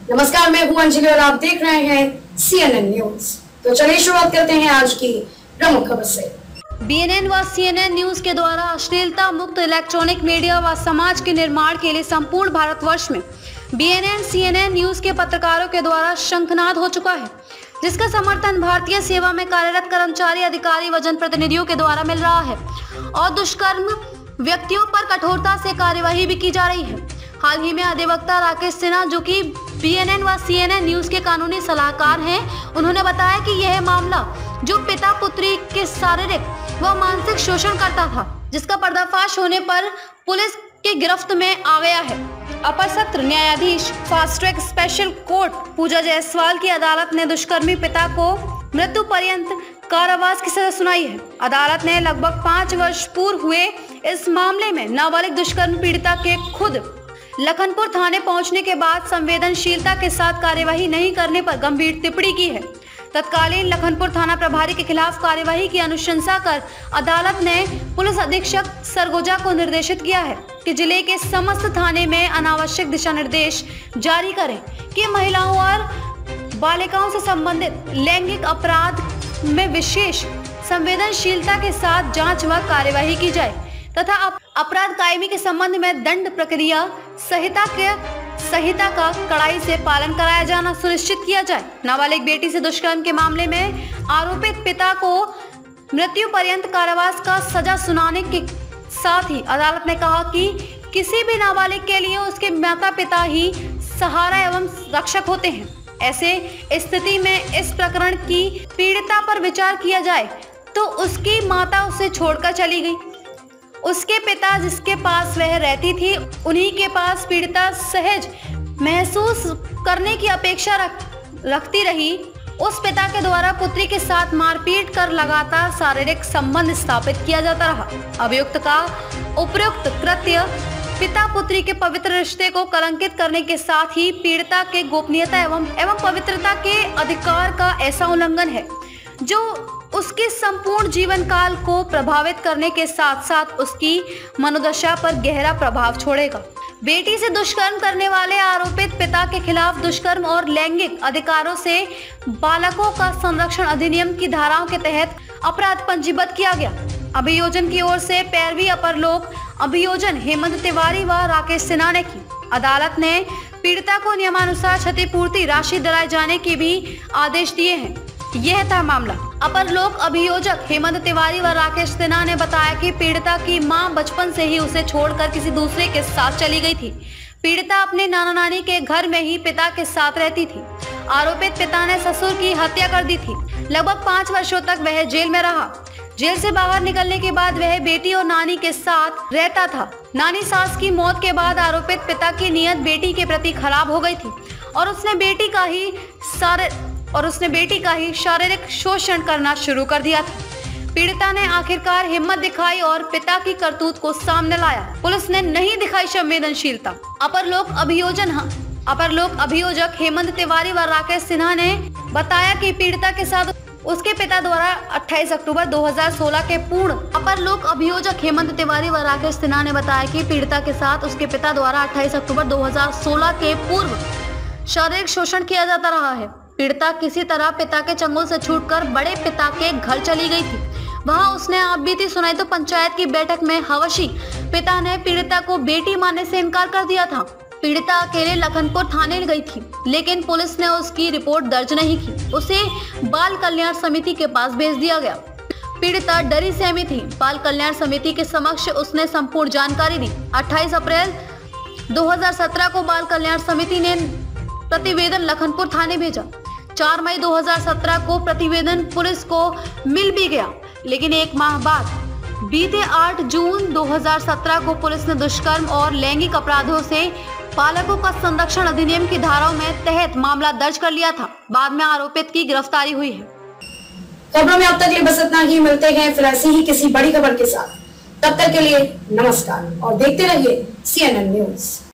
नमस्कार, मैं हूं अंजलि और आप देख रहे हैं CNN न्यूज। तो चलिए शुरुआत करते हैं आज की प्रमुख खबर से। BNN व CNN न्यूज के द्वारा अश्लीलता मुक्त इलेक्ट्रॉनिक मीडिया व समाज के निर्माण के लिए संपूर्ण भारतवर्ष में BNN CNN न्यूज के पत्रकारों के द्वारा शंखनाद हो चुका है, जिसका समर्थन भारतीय सेवा में कार्यरत कर्मचारी, अधिकारी व जनप्रतिनिधियों के द्वारा मिल रहा है और दुष्कर्म व्यक्तियों पर कठोरता से कार्यवाही भी की जा रही है। हाल ही में अधिवक्ता राकेश सिन्हा, जो कि BNN व CNN न्यूज के कानूनी सलाहकार हैं, उन्होंने बताया कि यह मामला जो पिता पुत्री के शारीरिक व मानसिक शोषण करता था, जिसका पर्दाफाश होने पर पुलिस की गिरफ्त में आ गया है। अपर सत्र न्यायाधीश फास्ट ट्रैक स्पेशल कोर्ट पूजा जायसवाल की अदालत ने दुष्कर्मी पिता को मृत्यु पर्यंत कारावास की सजा सुनाई है। अदालत ने लगभग 5 वर्ष पूर्व हुए इस मामले में नाबालिग दुष्कर्म पीड़िता के खुद लखनपुर थाने पहुंचने के बाद संवेदनशीलता के साथ कार्यवाही नहीं करने पर गंभीर टिप्पणी की है। तत्कालीन लखनपुर थाना प्रभारी के खिलाफ कार्यवाही की अनुशंसा कर अदालत ने पुलिस अधीक्षक सरगोजा को निर्देशित किया है कि जिले के समस्त थाने में अनावश्यक दिशा निर्देश जारी करें कि महिलाओं और बालिकाओं से संबंधित लैंगिक अपराध में विशेष संवेदनशीलता के साथ जांच व कार्यवाही की जाए तथा अपराध कायमी के संबंध में दंड प्रक्रिया संहिता का कड़ाई से पालन कराया जाना सुनिश्चित किया जाए। नाबालिग बेटी से दुष्कर्म के मामले में आरोपित पिता को मृत्यु पर्यंत कारावास का सजा सुनाने के साथ ही अदालत ने कहा कि किसी भी नाबालिग के लिए उसके माता पिता ही सहारा एवं रक्षक होते हैं। ऐसे स्थिति में इस प्रकरण की पीड़िता पर विचार किया जाए तो उसकी माता उसे छोड़कर चली गई। उसके पिता जिसके पास वह रहती थी, उन्हीं के पास पीड़िता सहज महसूस करने की अपेक्षा रखती रही। उस पिता के द्वारा पुत्री के साथ मारपीट कर लगातार शारीरिक संबंध स्थापित किया जाता रहा। अभियुक्त का उपयुक्त कृत्य पिता पुत्री के पवित्र रिश्ते को कलंकित करने के साथ ही पीड़िता के गोपनीयता एवं पवित्रता के अधिकार का ऐसा उल्लंघन है जो उसके संपूर्ण जीवन काल को प्रभावित करने के साथ साथ उसकी मनोदशा पर गहरा प्रभाव छोड़ेगा। बेटी से दुष्कर्म करने वाले आरोपित पिता के खिलाफ दुष्कर्म और लैंगिक अधिकारों से बालकों का संरक्षण अधिनियम की धाराओं के तहत अपराध पंजीबद्ध किया गया। अभियोजन की ओर से पैरवी अपर लोक अभियोजन हेमंत तिवारी व राकेश सिन्हा ने की। अदालत ने पीड़िता को नियमानुसार क्षतिपूर्ति राशि दिलाए जाने के भी आदेश दिए हैं। यह था मामला। अपर लोक अभियोजक हेमंत तिवारी व राकेश सिन्हा ने बताया कि पीड़िता की मां बचपन से ही उसे छोड़कर किसी दूसरे के साथ चली गई थी। पीड़िता अपने नाना नानी के घर में ही पिता के साथ रहती थी। आरोपित पिता ने ससुर की हत्या कर दी थी। लगभग 5 वर्षों तक वह जेल में रहा। जेल से बाहर निकलने के बाद वह बेटी और नानी के साथ रहता था। नानी सास की मौत के बाद आरोपित पिता की नीयत बेटी के प्रति खराब हो गई थी और उसने बेटी का ही शारीरिक शोषण करना शुरू कर दिया था। पीड़िता ने आखिरकार हिम्मत दिखाई और पिता की करतूत को सामने लाया। पुलिस ने नहीं दिखाई संवेदनशीलता। अपर लोक अभियोजक हेमंत तिवारी व राकेश सिन्हा ने बताया कि पीड़िता के साथ उसके पिता द्वारा 28 अक्टूबर 2016 के पूर्ण अपर लोक अभियोजक हेमंत तिवारी व राकेश सिन्हा ने बताया कि पीड़िता के साथ उसके पिता द्वारा 28 अक्टूबर 2016 के पूर्व शारीरिक शोषण किया जाता रहा है। पीड़िता किसी तरह पिता के चंगुल से छूटकर बड़े पिता के घर चली गई थी। वहां उसने आपबीती सुनाई तो पंचायत की बैठक में हवशी पिता ने पीड़िता को बेटी मानने से इनकार कर दिया था। पीड़िता अकेले लखनपुर थाने गई थी, लेकिन पुलिस ने उसकी रिपोर्ट दर्ज नहीं की। उसे बाल कल्याण समिति के पास भेज दिया गया। पीड़िता डरी सहमी थी। बाल कल्याण समिति के समक्ष उसने संपूर्ण जानकारी दी। 28 अप्रैल 2017 को बाल कल्याण समिति ने प्रतिवेदन लखनपुर थाने भेजा। 4 मई 2017 को प्रतिवेदन पुलिस को मिल भी गया, लेकिन 1 माह बाद बीते 8 जून 2017 को पुलिस ने दुष्कर्म और लैंगिक अपराधों से बालकों का संरक्षण अधिनियम की धाराओं में तहत मामला दर्ज कर लिया था। बाद में आरोपित की गिरफ्तारी हुई है। खबरों में अब तक बस इतना ही। मिलते हैं फिर ऐसी ही किसी बड़ी खबर के साथ। तब तक के लिए नमस्कार और देखते रहिए CNN न्यूज।